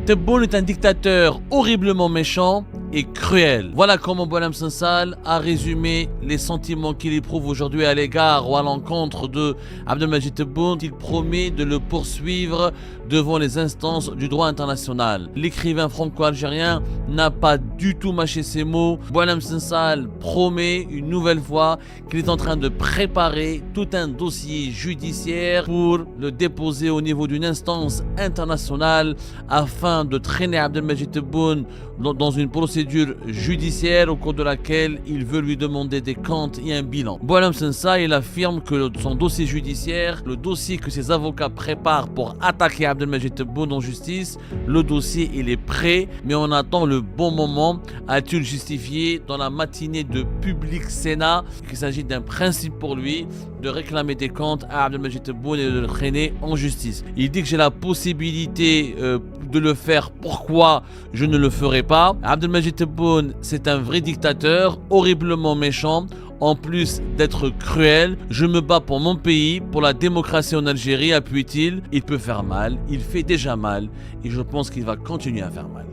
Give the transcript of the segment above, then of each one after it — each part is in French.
Tebboune est un dictateur horriblement méchant et cruel. Voilà comment Boualem Sansal a résumé les sentiments qu'il éprouve aujourd'hui à l'égard ou à l'encontre de Abdelmadjid Tebboune. Il promet de le poursuivre devant les instances du droit international. L'écrivain franco-algérien n'a pas du tout mâché ses mots. Boualem Sansal promet une nouvelle fois qu'il est en train de préparer tout un dossier judiciaire pour le déposer au niveau d'une instance internationale afin de traîner Abdelmadjid Tebboune dans une procédure judiciaire au cours de laquelle il veut lui demander des comptes et un bilan. Boualem Sansal, il affirme que son dossier judiciaire, le dossier que ses avocats préparent pour attaquer Abdelmadjid Tebboune en justice, le dossier il est prêt, mais on attend le bon moment, a-t-il justifié dans la matinée de Public Sénat qu'il s'agit d'un principe pour lui de réclamer des comptes à Abdelmadjid Tebboune et de le traîner en justice. Il dit que j'ai la possibilité de le faire, pourquoi je ne le ferai pas. Abdelmadjid Tebboune, c'est un vrai dictateur, horriblement méchant. En plus d'être cruel, je me bats pour mon pays, pour la démocratie en Algérie, appuie-t-il. Il peut faire mal, il fait déjà mal, et je pense qu'il va continuer à faire mal.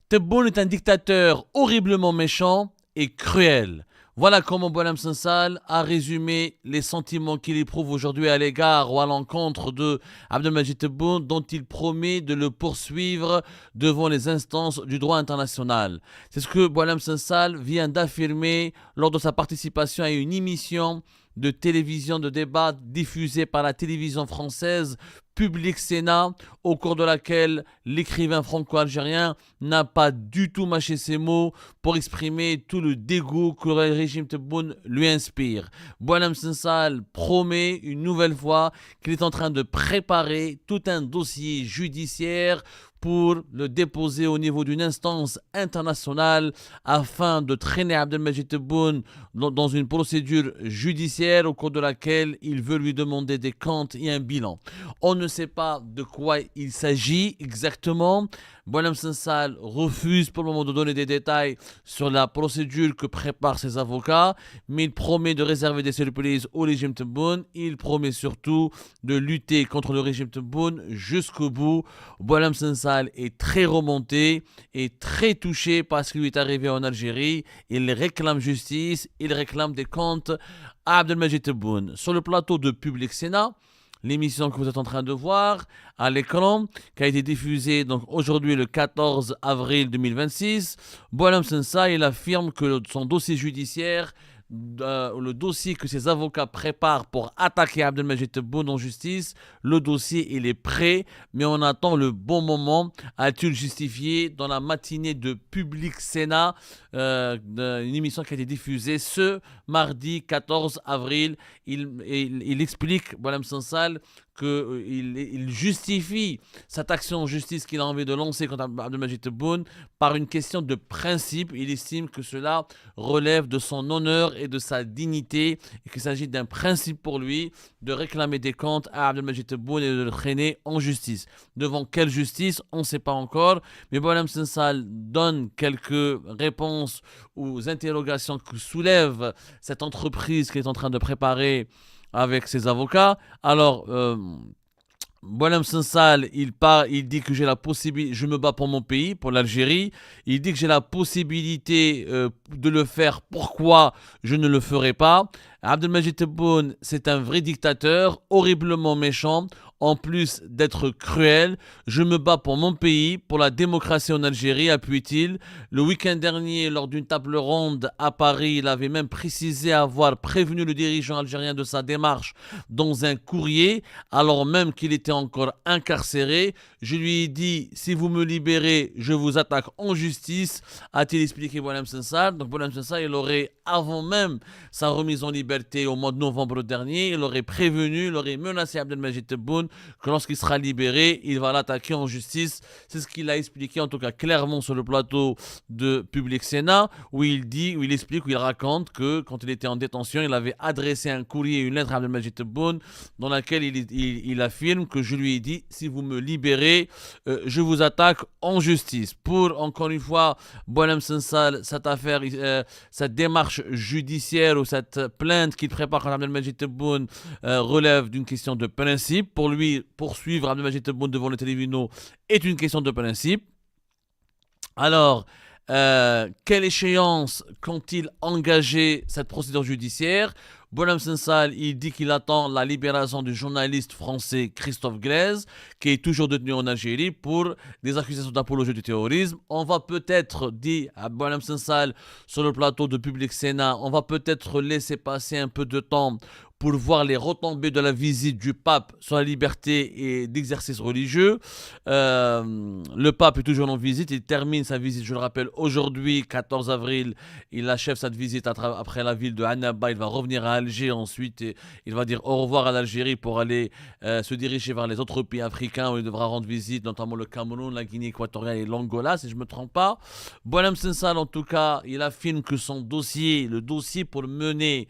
Tebboune est un dictateur horriblement méchant et cruel. Voilà comment Boualem Sansal a résumé les sentiments qu'il éprouve aujourd'hui à l'égard ou à l'encontre de Abdelmadjid Tebboune, dont il promet de le poursuivre devant les instances du droit international. C'est ce que Boualem Sansal vient d'affirmer lors de sa participation à une émission de télévision de débat diffusée par la télévision française Public Sénat, au cours de laquelle l'écrivain franco-algérien n'a pas du tout mâché ses mots pour exprimer tout le dégoût que le régime Tebboune lui inspire. Boualem Sansal promet une nouvelle fois qu'il est en train de préparer tout un dossier judiciaire pour le déposer au niveau d'une instance internationale afin de traîner Abdelmadjid Tebboune dans une procédure judiciaire au cours de laquelle il veut lui demander des comptes et un bilan. On ne sait pas de quoi il s'agit exactement. Boualem Sansal refuse pour le moment de donner des détails sur la procédure que préparent ses avocats, mais il promet de réserver des surprises au régime Tebboune. Il promet surtout de lutter contre le régime Tebboune jusqu'au bout. Boualem Sansal est très remonté et très touché par ce qui lui est arrivé en Algérie. Il réclame justice, il réclame des comptes à Abdelmadjid Tebboune. Sur le plateau de Public Sénat, l'émission que vous êtes en train de voir à l'écran, qui a été diffusée donc aujourd'hui le 14 avril 2026, Boualem Sansal, il affirme que son dossier judiciaire, le dossier que ses avocats préparent pour attaquer Abdelmadjid Tebboune en justice, le dossier il est prêt, mais on attend le bon moment, a-t-il justifié dans la matinée de Public Sénat, une émission qui a été diffusée ce mardi 14 avril. Il explique, Boualem Sansal, qu'il justifie cette action en justice qu'il a envie de lancer contre Abdelmadjid Tebboune par une question de principe. Il estime que cela relève de son honneur et de sa dignité et qu'il s'agit d'un principe pour lui de réclamer des comptes à Abdelmadjid Tebboune et de le traîner en justice. Devant quelle justice, on ne sait pas encore, mais Boualem Sansal donne quelques réponses aux interrogations que soulève cette entreprise qu'il est en train de préparer avec ses avocats. Alors, Boualem Sansal, il dit que j'ai la possibilité, je me bats pour mon pays, pour l'Algérie. Il dit que j'ai la possibilité de le faire, pourquoi je ne le ferai pas. Abdelmadjid Tebboune, c'est un vrai dictateur, horriblement méchant. En plus d'être cruel, je me bats pour mon pays, pour la démocratie en Algérie, appuie-t-il. Le week-end dernier, lors d'une table ronde à Paris, il avait même précisé avoir prévenu le dirigeant algérien de sa démarche dans un courrier, alors même qu'il était encore incarcéré. Je lui ai dit, si vous me libérez, je vous attaque en justice, a-t-il expliqué Boualem Sansal. Donc Boualem Sansal, il aurait, avant même sa remise en liberté au mois de novembre dernier, il aurait prévenu, il aurait menacé Abdelmadjid Tebboune que lorsqu'il sera libéré, il va l'attaquer en justice. C'est ce qu'il a expliqué en tout cas clairement sur le plateau de Public Sénat, où il explique, où il raconte que quand il était en détention, il avait adressé un courrier et une lettre à Abdelmadjid Tebboune dans laquelle il affirme que je lui ai dit, si vous me libérez, je vous attaque en justice. Pour, encore une fois, Boualem Sansal, cette affaire, cette démarche judiciaire ou cette plainte qu'il prépare contre Abdelmadjid Tebboune relève d'une question de principe. Pour lui, lui, poursuivre Abdelmajid Tebboune devant les télévinaux est une question de principe. Alors, quelle échéance compte-t-il engager cette procédure judiciaire? Boualem Sansal, il dit qu'il attend la libération du journaliste français Christophe Glaise, qui est toujours détenu en Algérie pour des accusations d'apologie du terrorisme. On va peut-être, dit à Boualem Sansal sur le plateau de Public Sénat, on va peut-être laisser passer un peu de temps pour voir les retombées de la visite du pape sur la liberté et d'exercice religieux. Le pape est toujours en visite, il termine sa visite, je le rappelle, aujourd'hui, 14 avril, il achève cette visite après la ville de Annaba, il va revenir à Alger ensuite, et il va dire au revoir à l'Algérie pour aller se diriger vers les autres pays africains où il devra rendre visite, notamment le Cameroun, la Guinée équatoriale et l'Angola, si je ne me trompe pas. Boualem Sansal, en tout cas, il affirme que son dossier, le dossier pour mener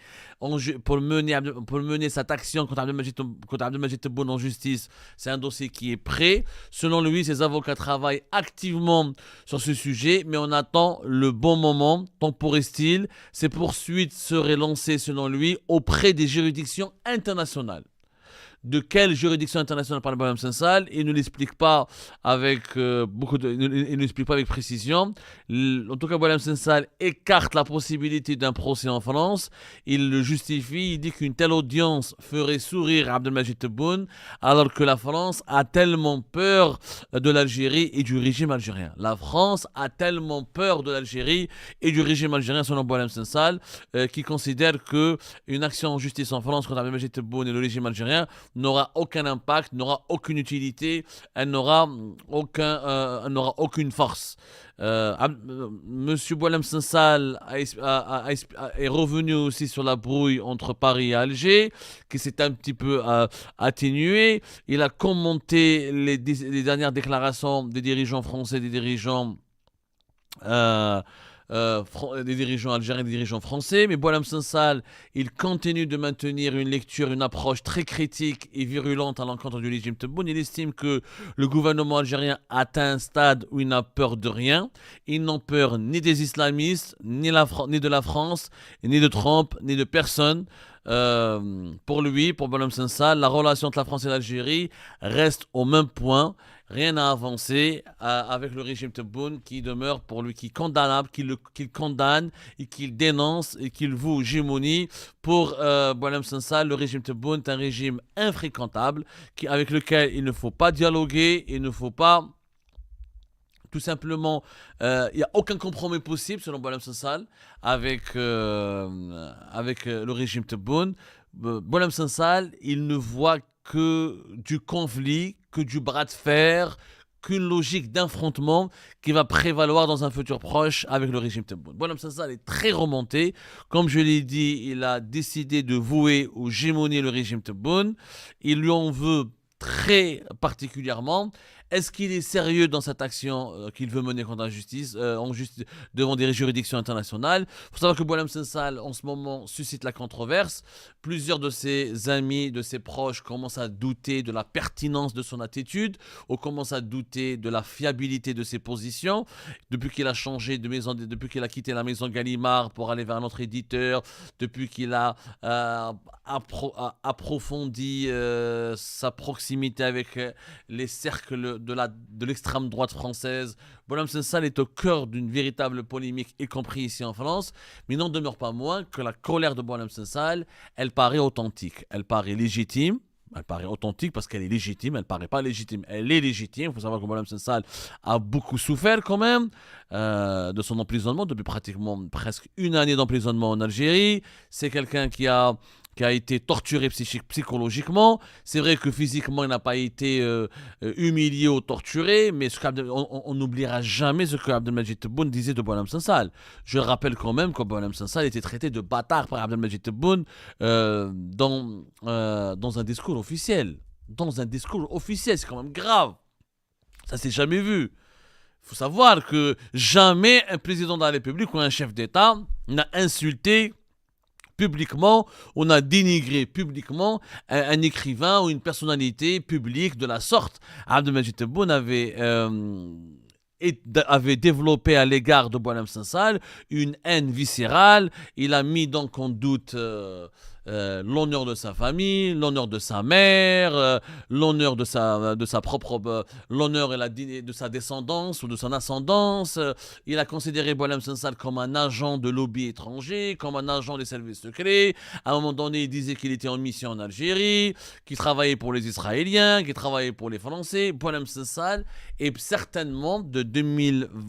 cette action contre Abdelmajid Tebboune en justice, c'est un dossier qui est prêt. Selon lui, ses avocats travaillent activement sur ce sujet, mais on attend le bon moment, temporise-t-il. Ces poursuites seraient lancées, selon lui, auprès des juridictions internationales. De quelle juridiction internationale parle Boualem Sansal? Il ne l'explique pas avec il ne l'explique pas avec précision. En tout cas, Boualem Sansal écarte la possibilité d'un procès en France. Il le justifie. Il dit qu'une telle audience ferait sourire Abdelmajid Tebboune, alors que la France a tellement peur de l'Algérie et du régime algérien. La France a tellement peur de l'Algérie et du régime algérien, selon Boualem Sansal, qui considère que une action en justice en France contre Abdelmajid Tebboune et le régime algérien n'aura aucun impact, n'aura aucune utilité, elle n'aura aucune force. Monsieur Boualem Sansal est revenu aussi sur la brouille entre Paris et Alger, qui s'est un petit peu atténuée. Il a commenté les dernières déclarations des dirigeants français, des dirigeants algériens, des dirigeants français, mais Boualem Sansal, il continue de maintenir une lecture, une approche très critique et virulente à l'encontre du régime Tebboune. Il estime que le gouvernement algérien a atteint un stade où il n'a peur de rien. Ils n'ont peur ni des islamistes, ni de la France, ni de Trump, ni de personne. Pour lui, pour Boualem Sansal, la relation entre la France et l'Algérie reste au même point. Rien n'a avancé avec le régime Tebboune qui demeure pour lui condamnable, qu'il condamne et qu'il dénonce et qu'il voue hégémonie. Pour Boualem Sansal, le régime Tebboune est un régime infréquentable avec lequel il ne faut pas dialoguer, il ne faut pas tout simplement, il n'y a aucun compromis possible selon Boualem Sansal avec le régime Tebboune. Boualem Sansal, il ne voit que du conflit, que du bras de fer, qu'une logique d'affrontement qui va prévaloir dans un futur proche avec le régime Tebboune. Boualem Sansal est très remonté. Comme je l'ai dit, il a décidé de vouer ou gémonier le régime Tebboune. Il lui en veut très particulièrement. Est-ce qu'il est sérieux dans cette action qu'il veut mener contre la justice, devant des juridictions internationales? Il faut savoir que Boualem Sansal, en ce moment, suscite la controverse. Plusieurs de ses amis, de ses proches, commencent à douter de la pertinence de son attitude, ou commencent à douter de la fiabilité de ses positions. Depuis qu'il a changé de maison, depuis qu'il a quitté la maison Gallimard pour aller vers un autre éditeur, depuis qu'il a approfondi sa proximité avec les cercles de l'extrême droite française, Boualem Sansal est au cœur d'une véritable polémique, y compris ici en France, mais il n'en demeure pas moins que la colère de Boualem Sansal, elle paraît authentique, elle paraît légitime. Elle paraît authentique parce qu'elle est légitime, elle ne paraît pas légitime, elle est légitime. Il faut savoir que Boualem Sansal a beaucoup souffert quand même de son emprisonnement, depuis presque une année d'emprisonnement en Algérie. C'est quelqu'un qui a été torturé psychologiquement. C'est vrai que physiquement, il n'a pas été humilié ou torturé, mais on n'oubliera jamais ce que Abdelmajid Tebboune disait de Boualem Sansal. Je rappelle quand même que Boualem Sansal était traité de bâtard par Abdelmajid Tebboune dans un discours officiel. Dans un discours officiel, c'est quand même grave. Ça s'est jamais vu. Il faut savoir que jamais un président de la République ou un chef d'État n'a insulté publiquement, on a dénigré publiquement un écrivain ou une personnalité publique de la sorte. Abdelmajid Tebboune avait développé à l'égard de Boualem Sansal une haine viscérale. Il a mis donc en doute l'honneur de sa famille, l'honneur de sa mère, l'honneur de sa propre, l'honneur et de sa descendance ou de son ascendance. Il a considéré Boualem Sansal comme un agent de lobby étranger, comme un agent des services secrets. À un moment donné, il disait qu'il était en mission en Algérie, qu'il travaillait pour les Israéliens, qu'il travaillait pour les Français. Boualem Sansal est certainement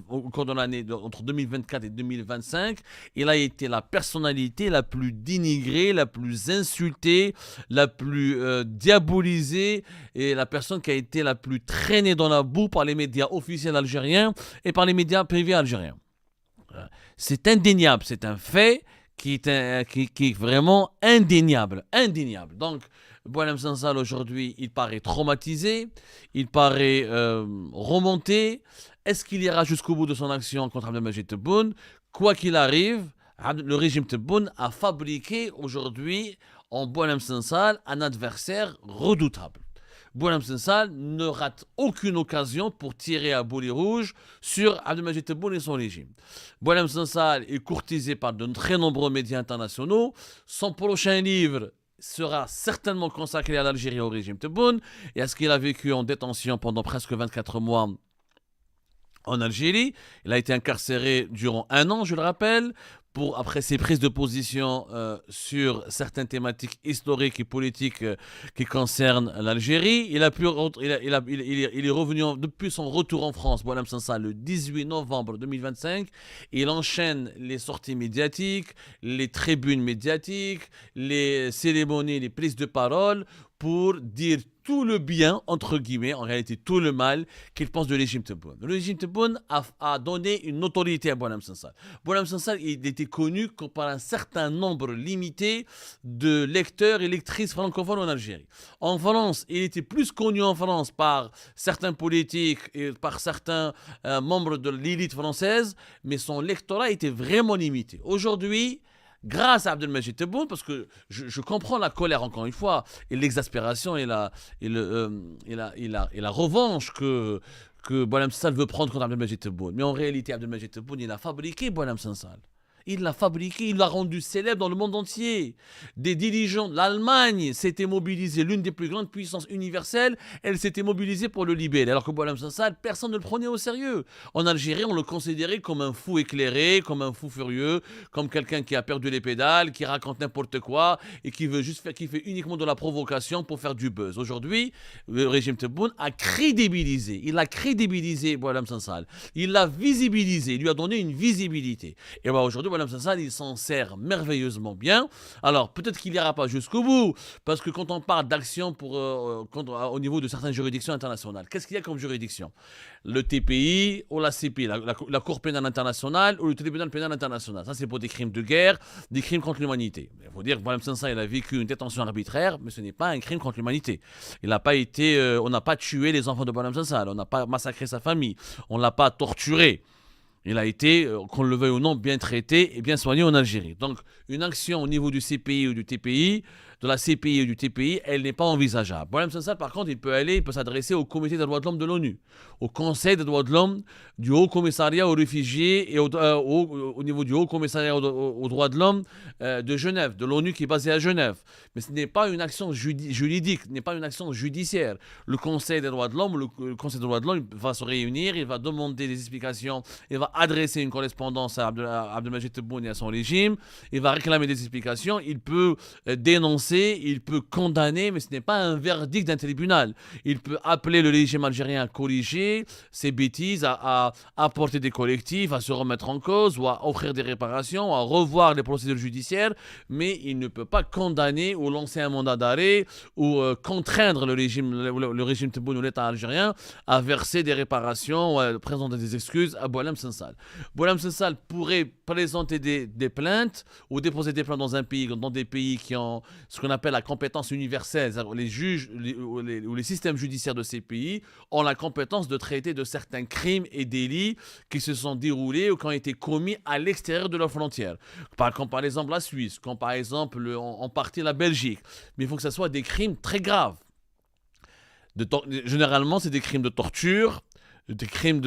au cours de l'année entre 2024 et 2025, il a été la personnalité la plus dénigrée, la plus insultée, la plus diabolisée et la personne qui a été la plus traînée dans la boue par les médias officiels algériens et par les médias privés algériens. C'est indéniable, c'est un fait qui est vraiment indéniable. Donc, Boualem Sansal aujourd'hui, il paraît traumatisé, il paraît remonté. Est-ce qu'il ira jusqu'au bout de son action contre Abdelmajid Tebboune? Quoi qu'il arrive, le régime Tebboune a fabriqué aujourd'hui en Boualem Sansal un adversaire redoutable. Boualem Sansal ne rate aucune occasion pour tirer à boulet rouge sur Abdelmajid Tebboune et son régime. Boualem Sansal est courtisé par de très nombreux médias internationaux. Son prochain livre sera certainement consacré à l'Algérie et au régime Tebboune et à ce qu'il a vécu en détention pendant presque 24 mois en Algérie. Il a été incarcéré durant 1 an, je le rappelle, après ses prises de position sur certaines thématiques historiques et politiques qui concernent l'Algérie. Il est revenu depuis son retour en France, Boualem Sansal, le 18 novembre 2025. Il enchaîne les sorties médiatiques, les tribunes médiatiques, les cérémonies, les prises de parole pour dire tout le bien, entre guillemets, en réalité tout le mal qu'il pense du régime Tebboune. Le régime Tebboune a donné une autorité à Boualem Sansal. Boualem Sansal, il était connu par un certain nombre limité de lecteurs et lectrices francophones en Algérie. En France, il était plus connu en France par certains politiques et par certains membres de l'élite française, mais son lectorat était vraiment limité. Aujourd'hui, grâce à Abdelmajid Tebboune, parce que je comprends la colère encore une fois, et l'exaspération et la revanche que Boualem Sansal veut prendre contre Abdelmajid Tebboune. Mais en réalité, Abdelmajid Tebboune, il a fabriqué Boualem Sansal. Il l'a fabriqué, il l'a rendu célèbre dans le monde entier. Des dirigeants, l'Allemagne s'était mobilisée, l'une des plus grandes puissances universelles, elle s'était mobilisée pour le libérer. Alors que Boualem Sansal, personne ne le prenait au sérieux. En Algérie, on le considérait comme un fou éclairé, comme un fou furieux, comme quelqu'un qui a perdu les pédales, qui raconte n'importe quoi et qui fait uniquement de la provocation pour faire du buzz. Aujourd'hui, le régime Tebboune a crédibilisé. Il a crédibilisé Boualem Sansal. Il l'a visibilisé. Il lui a donné une visibilité. Et bien aujourd'hui, Boualem Sansal, il s'en sert merveilleusement bien. Alors, peut-être qu'il n'ira pas jusqu'au bout, parce que quand on parle d'action au niveau de certaines juridictions internationales, qu'est-ce qu'il y a comme juridiction? Le TPI ou la CPI, la Cour pénale internationale ou le tribunal pénal international. Ça, c'est pour des crimes de guerre, des crimes contre l'humanité. Il faut dire que Boualem Sansal, il a vécu une détention arbitraire, mais ce n'est pas un crime contre l'humanité. On n'a pas tué les enfants de Boualem Sansal, on n'a pas massacré sa famille, on ne l'a pas torturé. Il a été, qu'on le veuille ou non, bien traité et bien soigné en Algérie. Donc, une action au niveau du CPI ou du TPI, de la CPI ou du TPI, elle n'est pas envisageable. Boualem Sansal, par contre, il peut s'adresser au Comité des droits de l'homme de l'ONU, au Conseil des droits de l'homme, du Haut Commissariat aux réfugiés et au niveau du Haut Commissariat aux droits de l'homme de Genève, de l'ONU qui est basé à Genève. Mais ce n'est pas une action juridique, ce n'est pas une action judiciaire. Le Conseil des droits de l'homme, le Conseil des droits de l'homme va se réunir, il va demander des explications, il va adresser une correspondance à Abdelmajid Tebboune et à son régime, il va réclamer des explications, il peut dénoncer, il peut condamner, mais ce n'est pas un verdict d'un tribunal. Il peut appeler le régime algérien à corriger ses bêtises, à apporter des correctifs, à se remettre en cause, ou à offrir des réparations, à revoir les procédures judiciaires, mais il ne peut pas condamner ou lancer un mandat d'arrêt ou contraindre le régime Tebboune ou l'État algérien à verser des réparations ou à présenter des excuses à Boualem Sansal. Boualem Sansal pourrait présenter des plaintes ou déposer des plaintes dans des pays qui ont ce qu'on appelle la compétence universelle. Les juges ou les systèmes judiciaires de ces pays ont la compétence de traiter de certains crimes et délits qui se sont déroulés ou qui ont été commis à l'extérieur de leurs frontières. Comme par exemple la Suisse, comme par exemple en partie la Belgique. Mais il faut que ce soit des crimes très graves. Généralement, c'est des crimes de torture, des crimes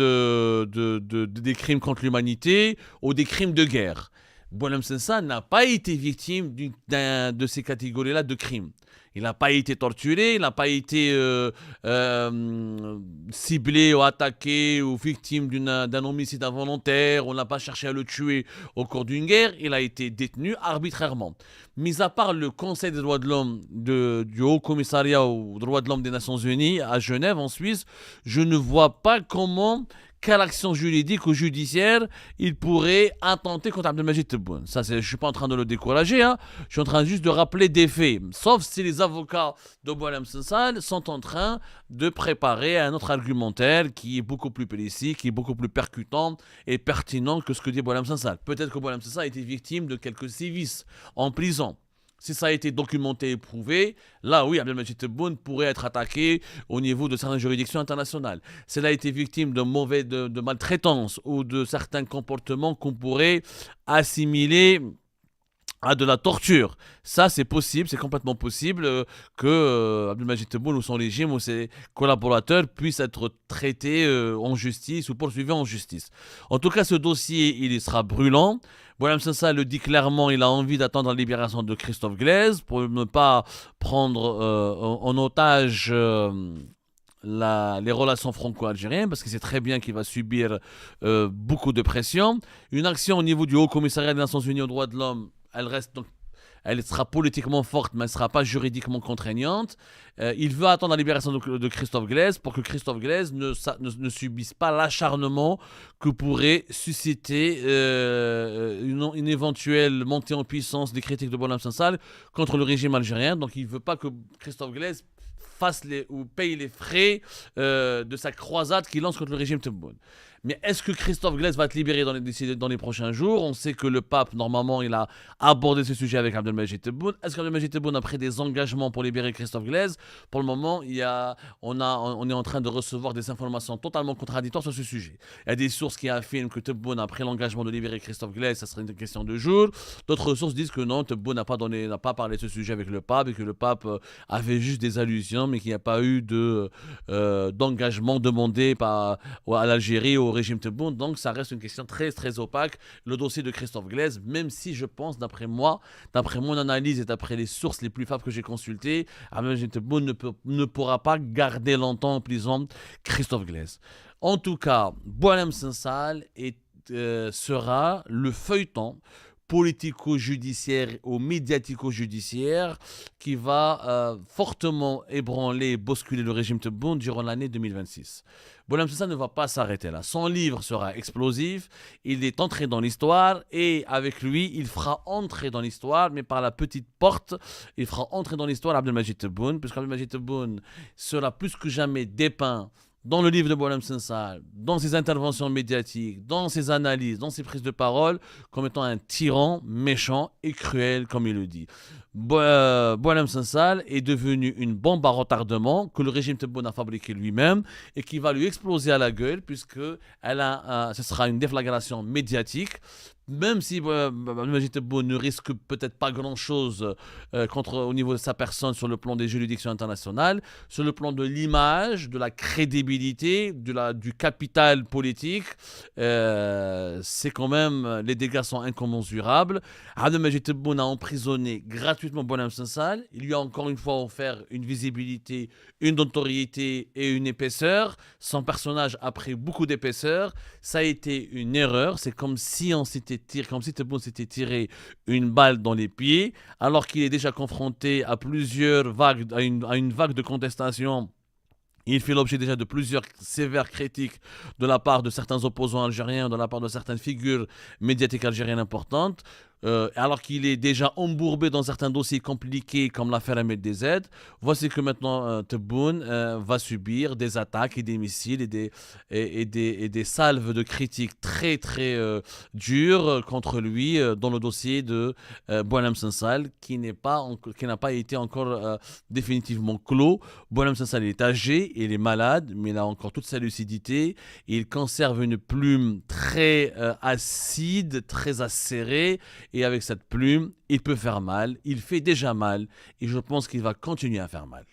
contre l'humanité ou des crimes de guerre. Boualem Sansal n'a pas été victime de ces catégories-là de crimes. Il n'a pas été torturé, il n'a pas été ciblé ou attaqué ou victime d'un homicide involontaire, on n'a pas cherché à le tuer au cours d'une guerre, il a été détenu arbitrairement. Mis à part le Conseil des droits de l'homme du Haut Commissariat aux droits de l'homme des Nations Unies à Genève, en Suisse, je ne vois pas comment quelle action juridique ou judiciaire il pourrait intenter contre Abdelmajid Tebboune. Ça, je ne suis pas en train de le décourager, hein. Je suis en train juste de rappeler des faits. Sauf si les avocats de Boualem Sansal sont en train de préparer un autre argumentaire qui est beaucoup plus précis, qui est beaucoup plus percutant et pertinent que ce que dit Boualem Sansal. Peut-être que Boualem Sansal a été victime de quelques sévices en prison. Si ça a été documenté et prouvé, là oui, Abdelmajid Tebboune pourrait être attaqué au niveau de certaines juridictions internationales. S'il a été victime de maltraitance ou de certains comportements qu'on pourrait assimiler à de la torture. Ça, c'est possible, c'est complètement possible que Abdelmajid Tebboune ou son régime ou ses collaborateurs puissent être traités en justice ou poursuivis en justice. En tout cas, ce dossier, il sera brûlant. Boualem Sansal le dit clairement, il a envie d'attendre la libération de Christophe Glaise pour ne pas prendre en otage les relations franco-algériennes, parce qu'il sait très bien qu'il va subir beaucoup de pression. Une action au niveau du Haut Commissariat des Nations Unies aux droits de l'homme, elle sera politiquement forte, mais elle ne sera pas juridiquement contraignante. Il veut attendre la libération de Christophe Glaise pour que Christophe Glaise ne subisse pas l'acharnement que pourrait susciter une éventuelle montée en puissance des critiques de Boualem Sansal contre le régime algérien. Donc il ne veut pas que Christophe Glaise paye les frais de sa croisade qu'il lance contre le régime Tebboune. Mais est-ce que Christophe Glaise va être libéré dans les prochains jours? On sait que le pape, normalement, il a abordé ce sujet avec Abdelmajid Tebboune. Est-ce qu'Abdelmajid Tebboune a pris des engagements pour libérer Christophe Glaise? Pour le moment, on est en train de recevoir des informations totalement contradictoires sur ce sujet. Il y a des sources qui affirment que Tebboune a pris l'engagement de libérer Christophe Glaise, ça serait une question de jours. D'autres sources disent que non, Tebboune n'a pas parlé de ce sujet avec le pape et que le pape avait juste des allusions, mais qu'il n'y a pas eu d'engagement demandé à l'Algérie, au régime Tebboune. Donc ça reste une question très très opaque, le dossier de Christophe Glaise, même si je pense, d'après mon analyse et d'après les sources les plus fiables que j'ai consultées, Abdelmajid Tebboune ne pourra pas garder longtemps en prison Christophe Glaise. En tout cas, Boualem Sansal sera le feuilleton politico-judiciaire ou médiatico-judiciaire qui va fortement ébranler et bousculer le régime Tebboune durant l'année 2026. Boualem Sansal ne va pas s'arrêter là. Son livre sera explosif, il est entré dans l'histoire et avec lui, il fera entrer dans l'histoire, mais par la petite porte, il fera entrer dans l'histoire Abdelmajid Tebboune, puisque Abdelmajid Tebboune sera plus que jamais dépeint dans le livre de Boualem Sansal, dans ses interventions médiatiques, dans ses analyses, dans ses prises de parole, comme étant un tyran méchant et cruel, comme il le dit. Boualem Sansal est devenu une bombe à retardement que le régime Tebboune a fabriqué lui-même et qui va lui exploser à la gueule puisque ce sera une déflagration médiatique. Même si Abdelmajid Tebboune ne risque peut-être pas grand-chose au niveau de sa personne sur le plan des juridictions internationales, sur le plan de l'image, de la crédibilité, du capital politique, c'est quand même, les dégâts sont incommensurables. Abdelmajid Tebboune a emprisonné gratuitement Boualem Sansal. Il lui a encore une fois offert une visibilité, une notoriété et une épaisseur. Son personnage a pris beaucoup d'épaisseur. Ça a été une erreur. C'est comme si Tebboune s'était tiré une balle dans les pieds, alors qu'il est déjà confronté à plusieurs vagues, à une vague de contestation. Il fait l'objet déjà de plusieurs sévères critiques de la part de certains opposants algériens, de la part de certaines figures médiatiques algériennes importantes, alors qu'il est déjà embourbé dans certains dossiers compliqués comme l'affaire Ahmed DZ. Voici que maintenant Tebboune va subir des attaques et des missiles et des salves de critiques très très dures contre lui dans le dossier de Boualem Sansal qui n'a pas été encore définitivement clos. Boualem Sansal est âgé, il est malade, mais il a encore toute sa lucidité. Il conserve une plume très acide, très acérée. Et avec cette plume, il peut faire mal, il fait déjà mal, et je pense qu'il va continuer à faire mal.